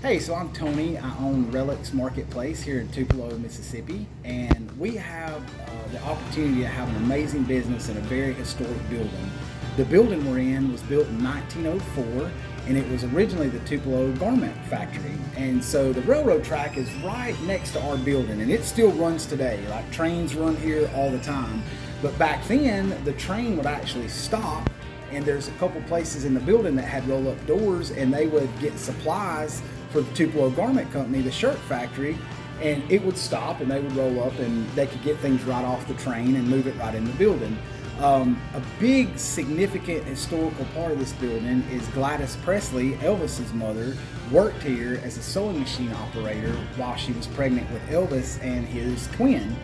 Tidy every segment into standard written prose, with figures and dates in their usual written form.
Hey, so I'm Tony. I own Relics Marketplace here in Tupelo, Mississippi, and we have the opportunity to have an amazing business in a very historic building. The building we're in was built in 1904, and it was originally the Tupelo Garment Factory. And so the railroad track is right next to our building, and it still runs today. Like trains run here all the time. But back then, the train would actually stop, and there's a couple places in the building that had roll-up doors, and they would get supplies for the Tupelo Garment Company, the shirt factory, and it would stop and they would roll up and they could get things right off the train and move it right in the building. A big significant historical part of this building is Gladys Presley, Elvis's mother, worked here as a sewing machine operator while she was pregnant with Elvis and his twin.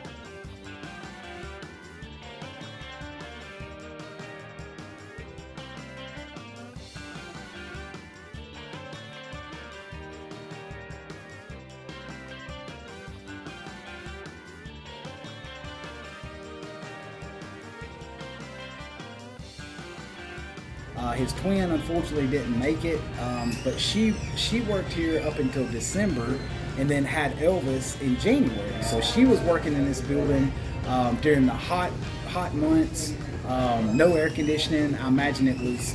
His twin unfortunately didn't make it, but she worked here up until December, and then had Elvis in January. So she was working in this building during the hot months. No air conditioning. I imagine it was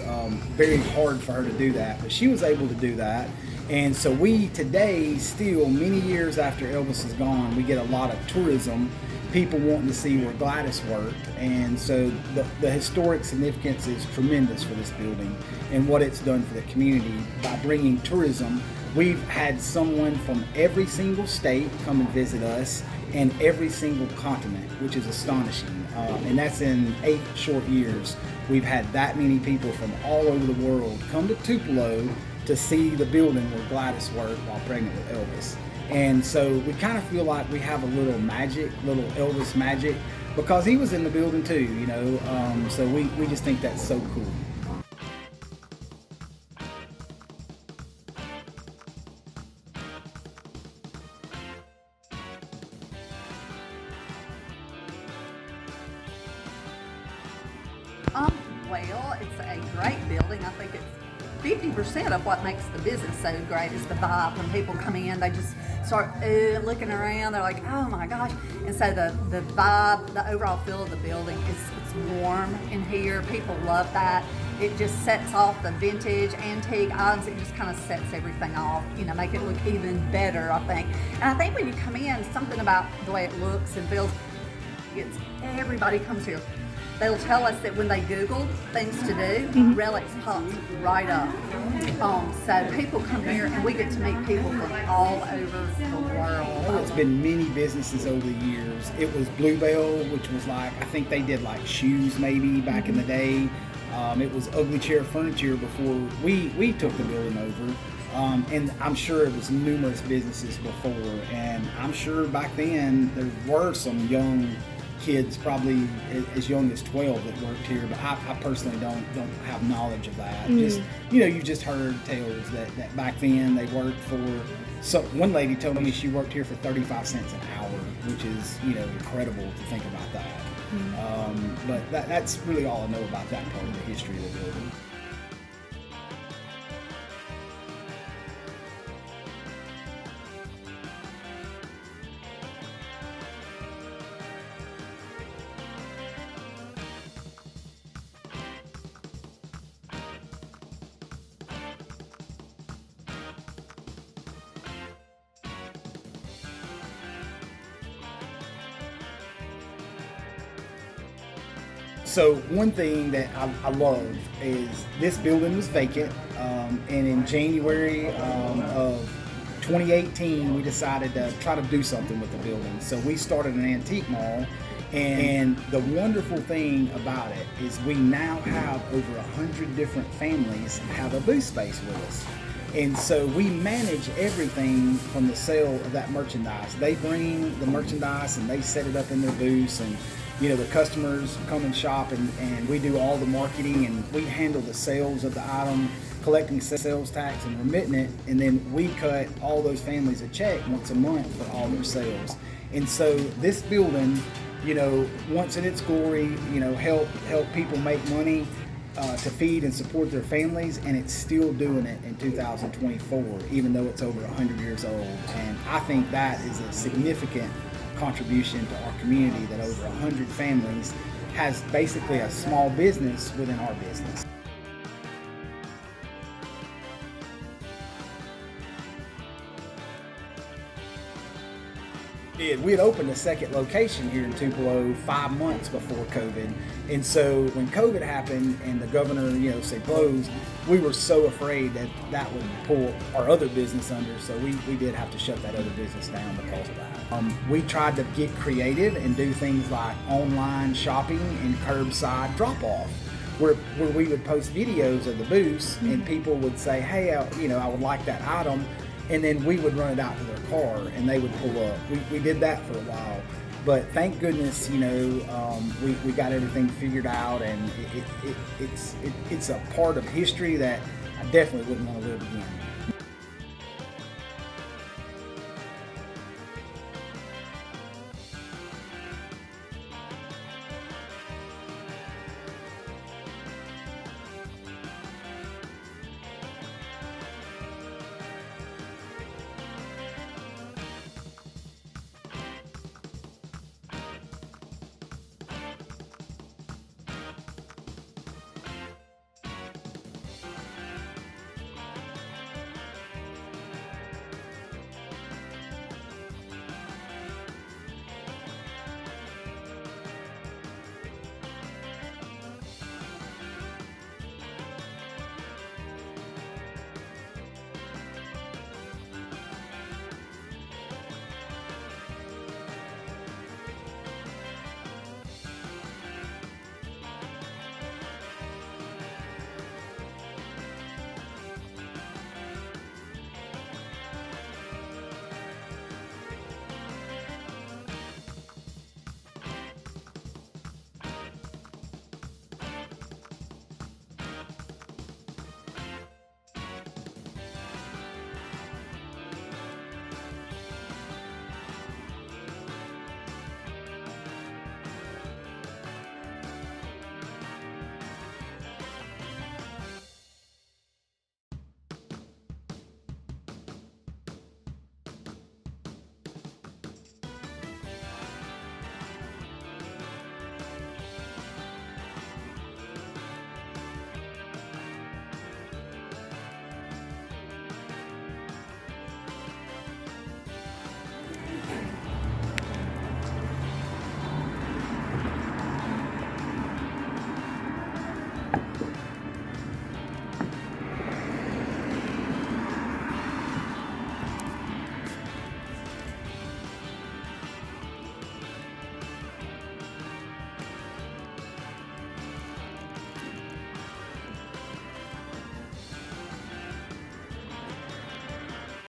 very hard for her to do that, but she was able to do that. And so we today, still many years after Elvis is gone, we get a lot of tourism, people wanting to see where Gladys worked. And so the historic significance is tremendous for this building and what it's done for the community by bringing tourism. We've had someone from every single state come and visit us, and every single continent, which is astonishing. And that's in 8 short years. We've had that many people from all over the world come to Tupelo to see the building where Gladys worked while pregnant with Elvis. And so we kind of feel like we have a little magic, little Elvis magic, because he was in the building too, you know. So we just think that's so cool. Well, it's a great building. I think it's 50% of what makes the business so great is the vibe. When people come in, they just start looking around. They're like, oh my gosh. And so the vibe, the overall feel of the building is it's warm in here. People love that. It just sets off the vintage, antique items. It just kind of sets everything off, you know, make it look even better, I think. And I think when you come in, something about the way it looks and feels, everybody comes here. They'll tell us that when they Google things to do, Relics pops right up. So people come here and we get to meet people from all over the world. It's been many businesses over the years. It was Bluebell, which was like, I think they did like shoes maybe back in the day. It was Ugly Chair Furniture before we took the building over. And I'm sure it was numerous businesses before. And I'm sure back then there were some young kids, probably as young as 12, that worked here, but I personally don't have knowledge of that. Just, you know, you just heard tales that back then they worked for. So one lady told me she worked here for 35 cents an hour, which is, you know, incredible to think about that. But that's really all I know about that part of the history of the building. So one thing that I love is this building was vacant, and in January of 2018 we decided to try to do something with the building. So we started an antique mall, and the wonderful thing about it is we now have over 100 different families have a booth space with us. And so we manage everything from the sale of that merchandise. They bring the merchandise and they set it up in their booths, and you know, the customers come and shop, and we do all the marketing, and we handle the sales of the item, collecting sales tax and remitting it, and then we cut all those families a check once a month for all their sales. And so this building, you know, once in its glory, you know, help people make money. to feed and support their families, and it's still doing it in 2024, even though it's over 100 years old. And I think that is a significant contribution to our community, that over 100 families has basically a small business within our business. We had opened a second location here in Tupelo 5 months before COVID, and so when COVID happened and the governor, said close, we were so afraid that that would pull our other business under. So we did have to shut that other business down because of that. We tried to get creative and do things like online shopping and curbside drop-off, where we would post videos of the booths, and people would say, "Hey, I would like that item." And then we would run it out to their car, and they would pull up. We did that for a while, but thank goodness, we got everything figured out, and it's a part of history that I definitely wouldn't want to live again.